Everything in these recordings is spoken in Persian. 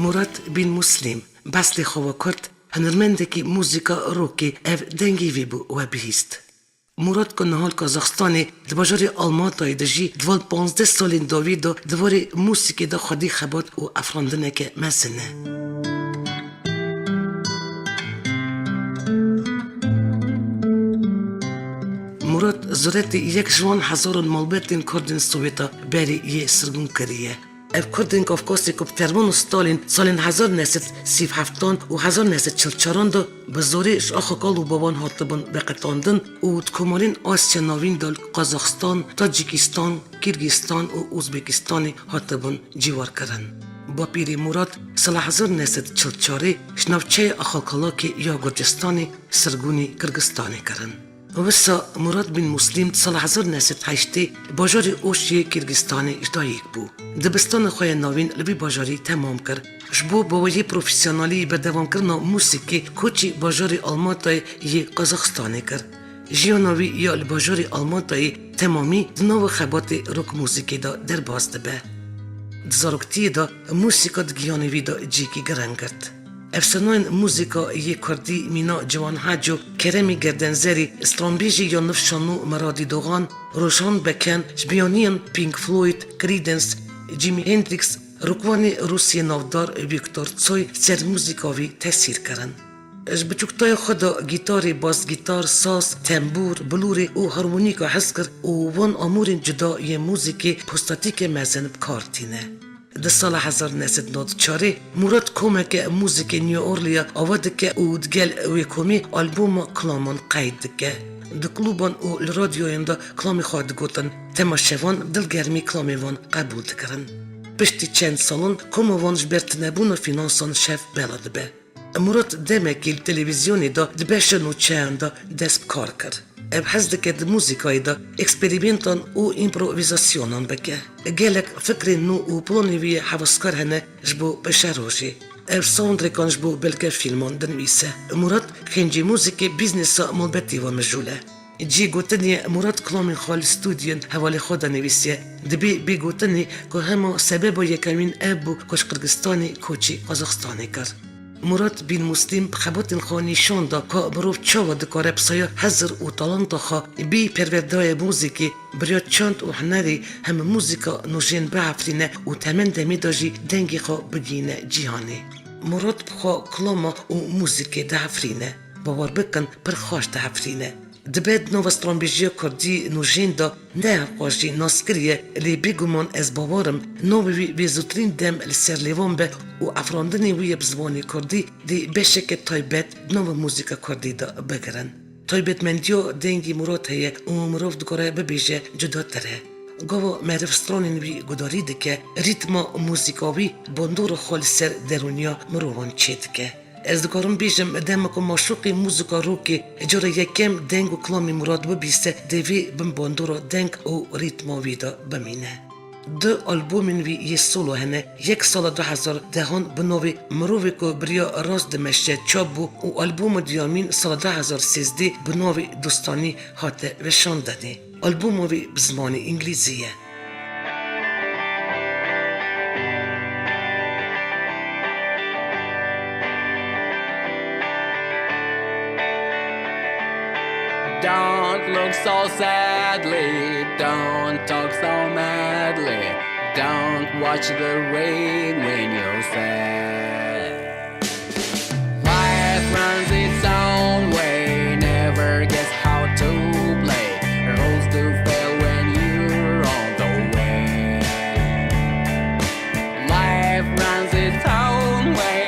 مراد بن مسلم بسل خوا کرد هنرمندکی موزیکا روکی اف دنگی وی بو و بهیست. مراد که نهال کازاخستانی دباجاری آلماتای دجی دوال 15 سالین داویدو دواری موسیقی دا خودی خبات و افراندنه که مزنه. مراد زورت یک جوان هزارون مالبتین کردین سوویتا بری یه سرگون کریه. اف کردین کافکاسی که فرمان و ستالین سالین 1937 و 1944 دا به زوری آخاکال و بابان هاتبان بقتاندن و کمالین آسیا ناوین دال قازاخستان، تاجیکستان، کیرگیستان و ازبکستانی هاتبان جیوار کرن. با پیری مراد سال 1944 شنوچه آخاکالاکی یا گرجستانی سرگونی کرگستانی کرن. وسا مراد بن مسلم سال 1908 باجاری اوشی کیرگستانی اجداییک بو. دبستان خواه ناوین لبی باجاری تمام کرد. جبو باوی پروفیسیونالی به دوام کرنا موسیقی کوچی باجاری آلماتای یه قازاخستانی کرد. جیاناوی یا باجاری آلماتای تمامی دنو خبات روک موسیقی دا در باز دبه. دزارکتی دا موسیقی دگیانوی دا جیکی گرن کرد. افسانوین موزیکا یه کردی مینا جوان حجو کرمی گردنزری استرامبیجی یا نفشانو مرادی دوغان روشان بکن جبیانین پینک فلوید کریدنس جیمی هندریکس رکوانی روسی نافدار ویکتور تسوی سر موزیکاوی تاثیر کرن. اش بچوکتای خدا گیتاری باس گیتار ساز تنبور بلوری و هارمونیکا حس کرد و وان امورین جدا یه موزیکی پستاتیک مزن بکارتینه. در سال 1994 مراد کمک موزیک نیو اورلیا آورد که او دگل ویکومی آلبوم کلامان قید که در کلوبان و رادیوین دا کلامی خواهد گوتن تماشوان دلگرمی کلامی وان قبول کرن. پشتی چند سالون کموان جبرت نبون فینانسان شف بلد به. مراد دمکی تلویزیونی دا دبشن و چند دا دست کار کرد. اب حزد که د موزیکای دا اکسپریمنتان و ایمپروویزاسیونان بکه. گلک فکر نو و پلانوی حواسکار هنه جبو بشاروشی. اب ساوندرکان جبو بلکه فیلمان دنویسه. مراد خنجی موزیک بیزنسا ملبتی و مجوله. جی گوتنی مراد کلامین خال استودیون حوالی خود نویسیه. دبی بی گوتنی که همه سبب یکمین ابو کش قرگستانی کوچی قازاخستانی کرد. مراد بن مسلم خبات خانی شان دا که بروف چاوا دکاره بسایا حضر و تالانتا خوا بی پروردای موزیکی بریاد چاند و هنری هم موزیکا نوشین بعفرینه و تمن دمی داجی دنگی خوا بگینه جیهانی. مراد بخوا کلاما و موزیکی دهفرینه باور بکن پرخواش دهفرینه. دبید نو استرامبیجی کردی نوشین دا نه قاشی ناسکریه لی بیگومان از باورم نو بی زودترین دم لسر لیوان به و افراندنی وی بزبانی کردی دی بشک تایبت نو موزیکا کردی دا بگرن. تایبت مندیو دنگی مراد هیه و مروف دکاره ببیجه جدا تره. گاوا معرف سترانین وی گداری دکه ریتما موزیکاوی بندور خال سر درونیا مروان چید که. از دکارم بیشم دمکو ماشوقی موزیکا رو که اجاره یکم دنگ و کلامی مراد ببیسته دوی بمباندورا دنگ و ریتماوی دا بمینه. دو آلبومین وی یه سولو هنه یک سال 2010 بنوی مروی که بریا راز دمشته چاب بو و آلبوم دیامین سال 2013 بنوی دوستانی هاته وشان داده. آلبوموی بزمان انگلیزیه. Don't look so sadly, don't talk so madly, don't watch the rain when you're sad. Life runs its own way, never guess how to play. Rules do fail when you're on the way. Life runs its own way,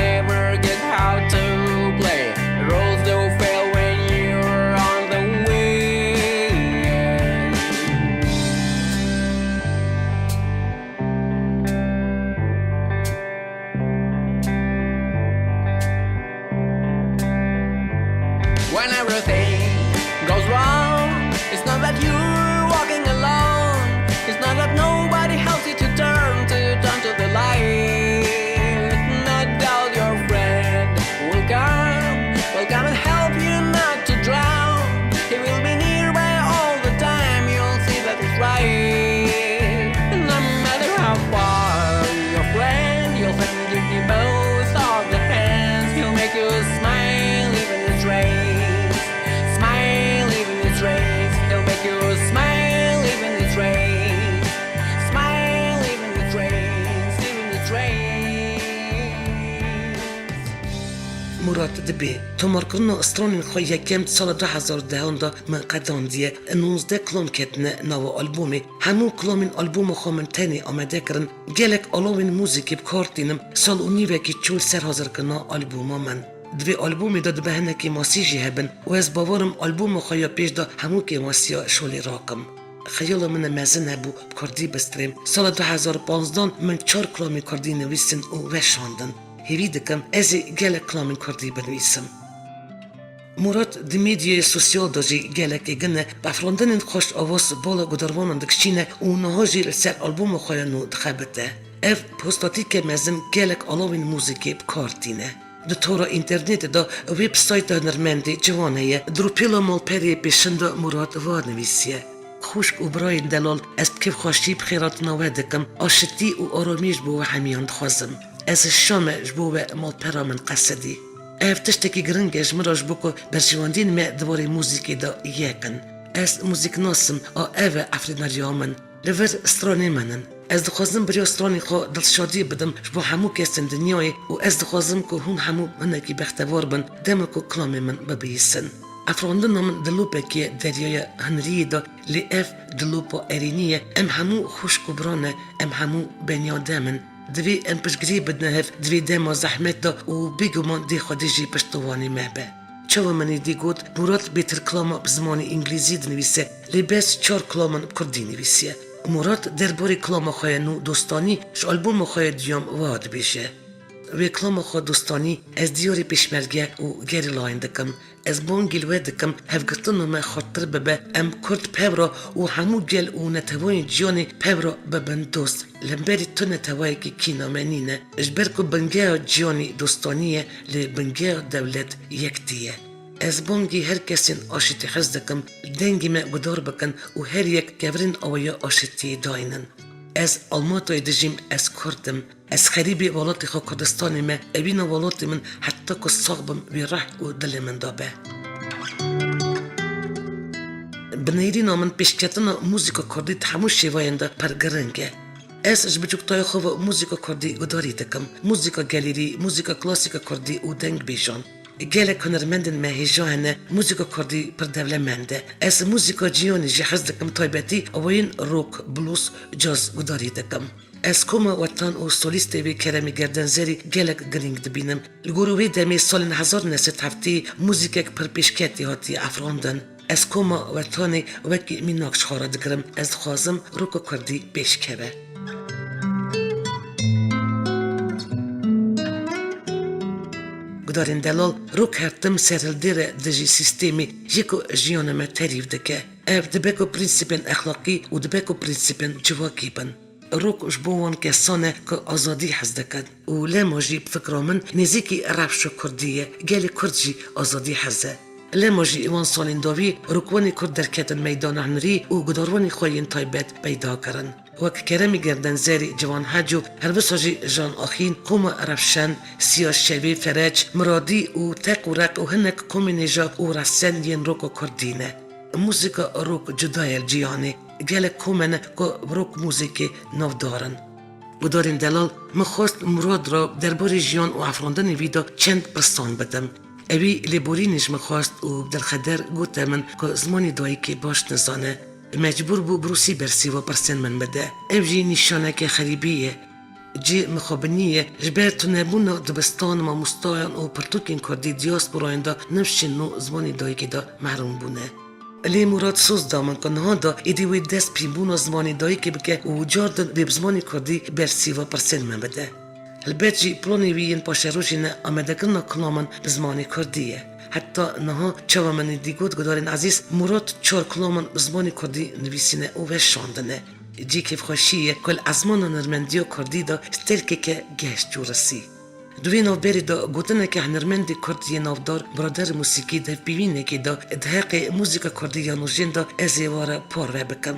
never guess how to play. Rules do fail when you're on the way. دبی تمرکرن استران خوی یکم سال 2010 دا من قداندیه 19 کلام کتنه نو آلبومی همون کلامین آلبوم خامن تنی آمده کرن گلک آلاوین موزیکی بکارتینم سال اونیوه که چول سر حاضر کنا آلبوما من دوی آلبومی داد بهنه که ماسیجی هبن و از باورم آلبوم خویا پیش دا همون که ماسیا شولی راکم خیال من مزن هبو کردی بستریم سال 2015 من 4 کلامی کردی نویسن و وشاندن هیوی دکم ازی گلک کلامی کردی بنویسم مراد دی میدیای سوسیال داجی گلک گنه بفراندن خوش آواز بالا گداروانان دکشینه و نهاجی لسر آلبوم خویا نو دخبته اف پستاتی که مزن گلک آلاوین موزیکی بکارتینه د تورا اینترنت دا ویب سایت هنرمندی جوانه دروپیلا مالپری پیشنده مراد وار نویسیه خوشک و برای دلال از کیف خوشی بخیرات نوه دکم آشتی و آرامیش بو همیان خوازم از شام جبو مالپرا من قصدی افتشتکی گرنگش مراج بکو برشواندین ما دواری موزیکی دا یکن از موزیک ناسم اوه افریدناریامن لور استرانی منن از دخوازم برای استرانی خو دلشادی بدم جبو همو کسن دنیای و از دخوازم که هون همو منکی بختوار بن دمو که کلامی من ببیسن افراندن من دلوپه که دریای هنری دا لی اف دلوپا ارینیه ام همو خوشک و برانه ام همو بنیادمن دوی ام پشگری بدنه هف دوی دما زحمت دا و بیگو من دی خودیجی پشتوانی مهبه چاو منی دی گود مراد بیتر کلاما بزمانی انگلیزی دنویسه لی بس 4 کلاما کردی نویسیه مراد درباره کلام خواه نو دوستانی ش آلبوم خواه دیام واد بیشه وی کلام خواه دوستانی از دیاری پیشمرگه و گری لاین دکم از بانگیل و دکم هفگرتنو ما خاطر ببه ام کرد پبرا و همو گل و نتوای جیانی پبرا ببن دوست لنبری تو نتوای که کینا منینه اجبر که بنگه جیانی دوستانیه لی بنگه دولت یکتیه از بانگی هر کسین آشتی حز دکم دنگی ما گدار بکن و هر یک گورین آویا آشتی داینن از آلماتای دجیم از کردم از خریبی والاتی خوا کردستانی ما اوین والاتی من حتی که صاحبم وی رح و دل من دابه بنیرین من پیشکتنا موزیکا کردی همو شیواینده پرگرنگه از جبجوکتای خوا موزیکا کردی گداری دکم موزیکا گلیری موزیکا کلاسیکا کردی و دنگ بیشان گلک هنرمندن مهیجا هنه موزیکا کردی پر دولمنده از موزیکا جیانی جهاز دکم تایبتی اوین روک بلوس جاز گداری دکم از کما وطن و سولیست وی کرمی گردنزری گلک گرینگ دبینم لگوروی دمی سال 1907 موزیکک پر پیشکتی هاتی افراندن از کما وطانی وکی میناکش خارا دگرم از خوازم روکا کردی پیش کبه گدارین دلال رو کردم سرالدیر دجی سیستمی یکو جیانم تعریف دکه اف دبکو پرینسیپن اخلاقی و دبکو پرینسیپن جواکی بن روک جبوان کسانه که آزادی حز دکد و لماجی بفکرامن نزیکی رفشو کردیه گلی کردجی آزادی حزه لماجی ایوان سالین داوی روکوانی کرد در کتن میدان هنری و گداروانی خوین تایبت پیدا کرن وک کرمی گردنزری جوان حجو هر بساجی جان آخین قوم رفشن سیاش شوی فرج مرادی و تق و رق و هنک کومی نجا و رسن ین روکو کردینه موزیکا روک جدای جیانه گل کومنه که روک موزیکی نو دارن گدارین دلال مخواست مراد را درباره جیان و افراندن ویدا چند پرستان بدم اوی لیبورینش مخواست و بدلخدر گوته من که زمانی دایی که باش نزانه مجبور بو بروسی برسی و پرسن من بده او جی نشانه که خریبیه جی مخابنیه جبر تو نبون دبستان ما مستایان و پرتوکین کردی دیاسپوراین دا نمشین نو زمانی دایی که دا محروم بونه لی مراد سوز دامن که نها دا ایدی وی دست پیمون زمانی دایی که بکه و جاردن بیب زمانی کردی برسی و پرسن من بده البته جی پلانی وی این پاشه روشینه آمده کرنا کلامن بزمانی کردیه حتی نها چوا من دیگود گدارین عزیز مراد 4 کلامن بزمانی کردی نویسینه و وشاندنه جی کیف خوشیه کل ازمان نرمندی و کردی دا سترکه که گشت جورسی دوی نو بری دا گوتنه که هنرمندی کردی نافدار برادر موسیقی دا بیوینه که دا ادهاق موزیکا کردی یا نوژین دا ازیواره پاره بکم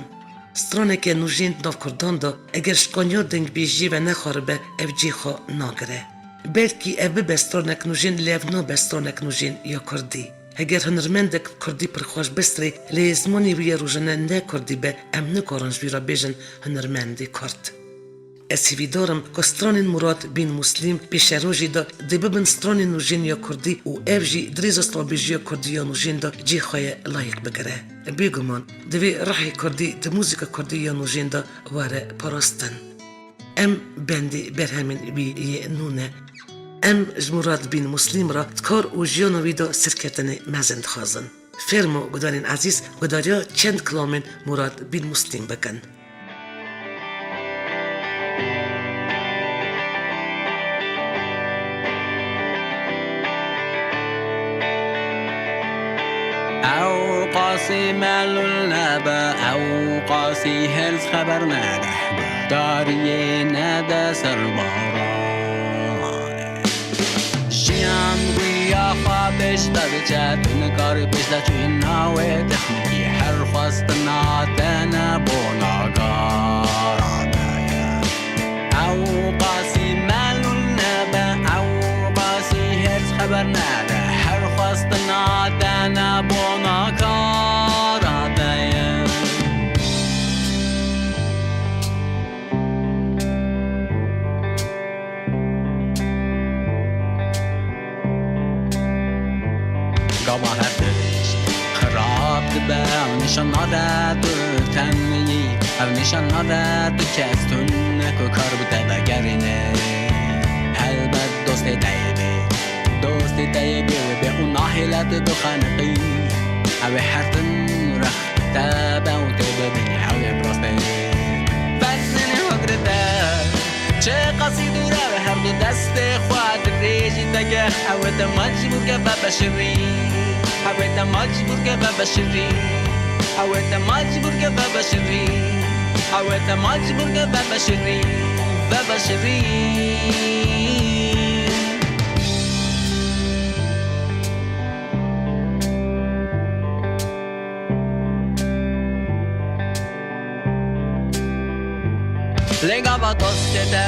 سترانه که نوژین ناف کردان دا اگر شکانیا دنگ بیجی و نخاربه او جی خوا ناگره بلکی او بسترانک نوژین لیو نا بسترانک نوژین یا کردی اگر هنرمندک کردی پرخواش بستری لیزمانی وی روژنه نه کردی به ام نکارنج وی را بیجن هنرمندی کرد اسیوی دارم که ستران مراد بین مسلم پیش روژی دا دی ببن ستران نوژین یا کردی و اف جی دریز استرابیجی یا کردی یا نوژین دا جی خواه لایق بگره. بیگمان دوی رحی کردی دی موزیک کردی یا نوژین دا واره پراستن. ام بندی برهمین بی یه نونه. ام جمرات بین مسلم را تکار و جیانوی دا سرکتن مزند خازن. فرمو گدارین عزیز گداریا چند کلامن مراد بین مسلم بکن. او قاسي مال النبا او قاسي هلز خبر نده داری نده سرباران جیان ویا خوابش دبچه تنکار بشده چوی ناوه تخنکی هر خواست نادن بوناگارانه او قاسي مال النبا او قاسي هلز خبر نده هر خواست نادن بوناگارانه گواه دشت خراب دبه او نشان ناده دو تنیی او نشان ناده دو کستون نکو کار بوده بگرینه البت دوست دیبه دوست دیبه به اون ناهلت بخنقی او حرتن رخته به اون تبه بینی او براسته وزن حقرده چه قصی دوره به هر دو دست خواهد ریجی دگه او ده مجبور که ببشری او ده مجبور که ببشری او ده مجبور که ببشری او ده مجبور که ببشری ببشری لگا با دوسته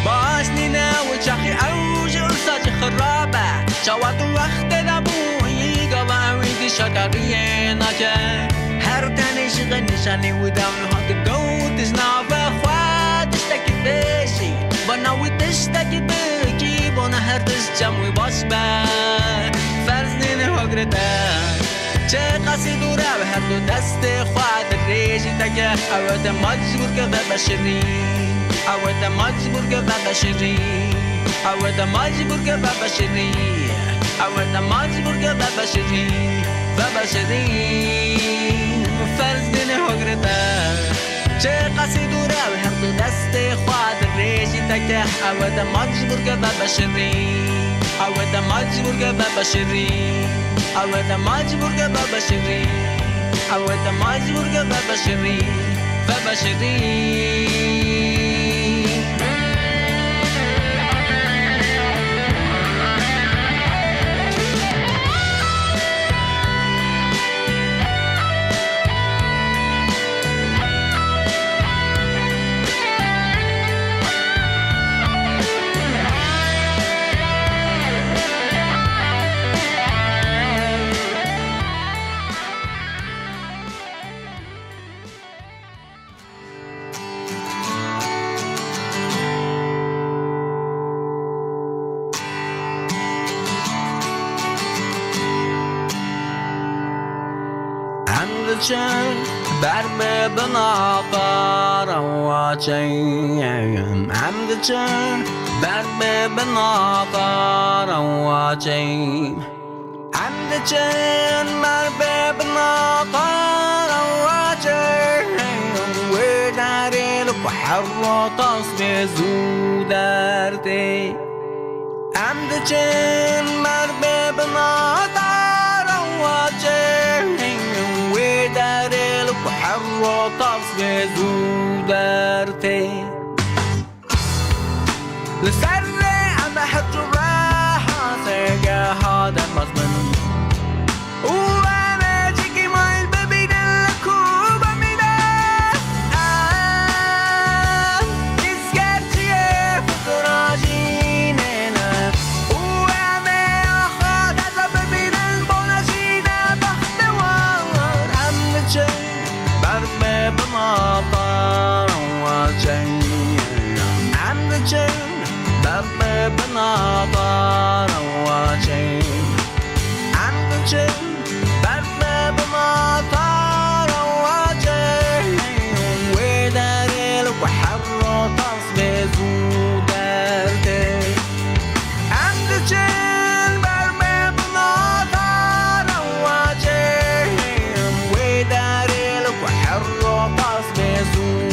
باش نینه و چاقی اوج ارساج خرابه شوات وقت دبویی گا با اویدی شکریه نکه هر تنش غنشانی و داون هات گوتش نابه خوادش تکی بشی با نویدش تکی بگی با نه هر دش جمعی باش به فرز نینه هگرده چه قصی دوره به هر دو دست خواد ریجی تکه اوت مجبور که ببشری اوت مجبور که ببشری اوت مجبور که ببشری اوت مجبور که ببشری ببشری فرز دین هگرده چه قصی دوره به هر دو دست خواد ریجی تکه اوت مجبور که ببشری اوت مجبور که ببشری اوت مجبور که ببشری اوت مجبور که ببشری ببشری چن بر به بنا قاروچیم حمد چن بر به بنا قاروچیم حمد چن بر به بنا قاروچیم و داری لب حرطاس به زودرتی حمد چن بر به بنا قاروچیم دارل وحرطاس بزودرتي لسر أنا حط راحة سيجا هذا المضمن وأنا جيكي ما البابي دلكوبة ميدا نسكرتي فكراجينينا وأنا أخذ هذا بابي دلبوناجينا بختوار بر به بما قاروچیم همچین بر بنادار واجین همچین بر بنادار واجین و دریل و حر تصبح زودرده همچین بر بنادار واجین و دریل و حر تصبح زودرده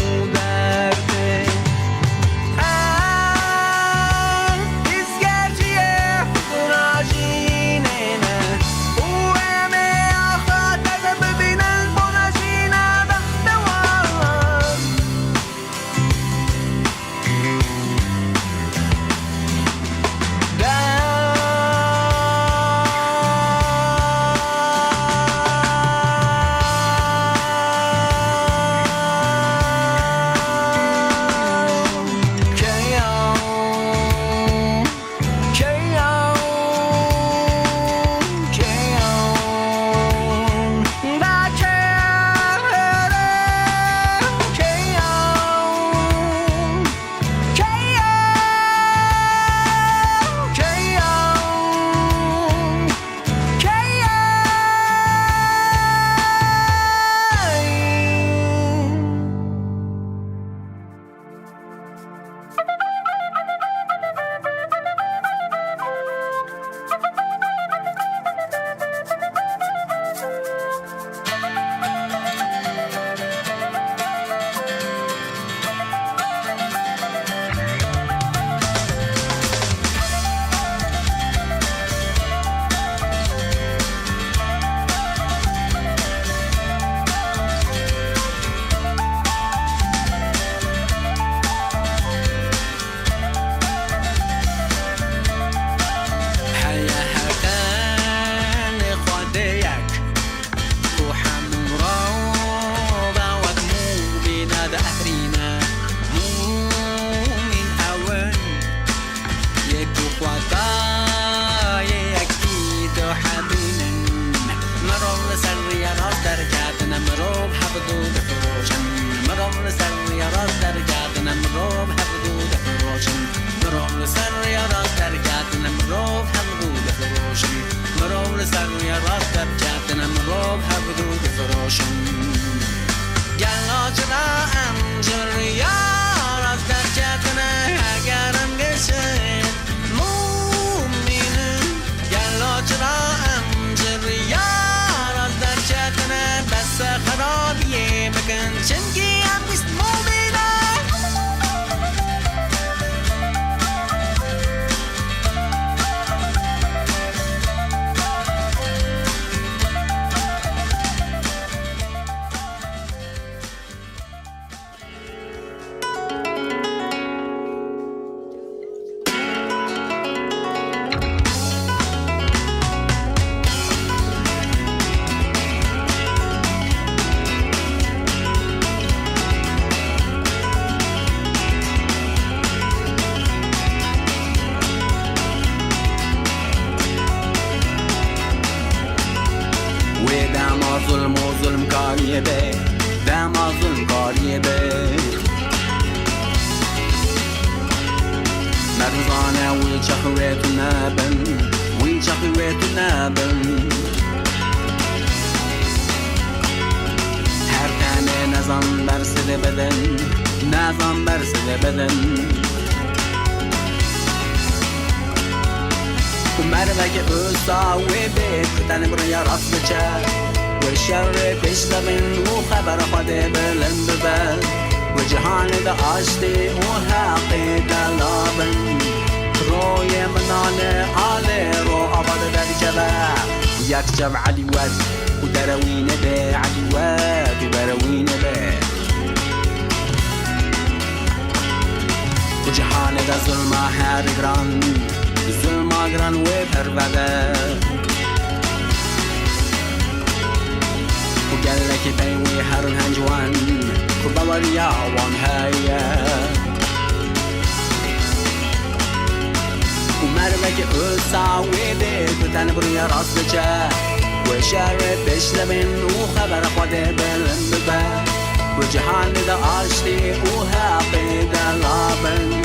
و جهان دا آشتی و حقی دا لابن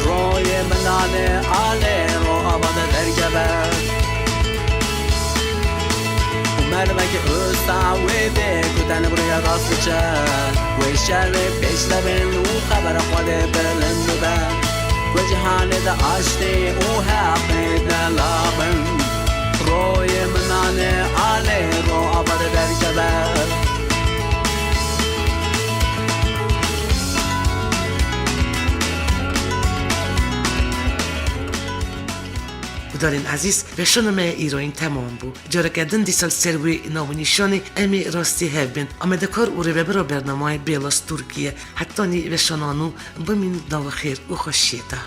روی منان آله رو آباد در جبه مرمک استعویده کتن بروی راست چه و شر پیش لبن و خبر خود بلند و بر و جهان دا آشتی و حقی دلابن روی منان آله رو آباد در جبه دارین عزیز و شنومه ایران تمام بود جاره کردن دیسال سروی ناونیشانی امی راستی هفبین آمده کار او رو ببرا برنامه بیلاس ترکیه حتی نی و شنانو بمین داو خیر و خوشیده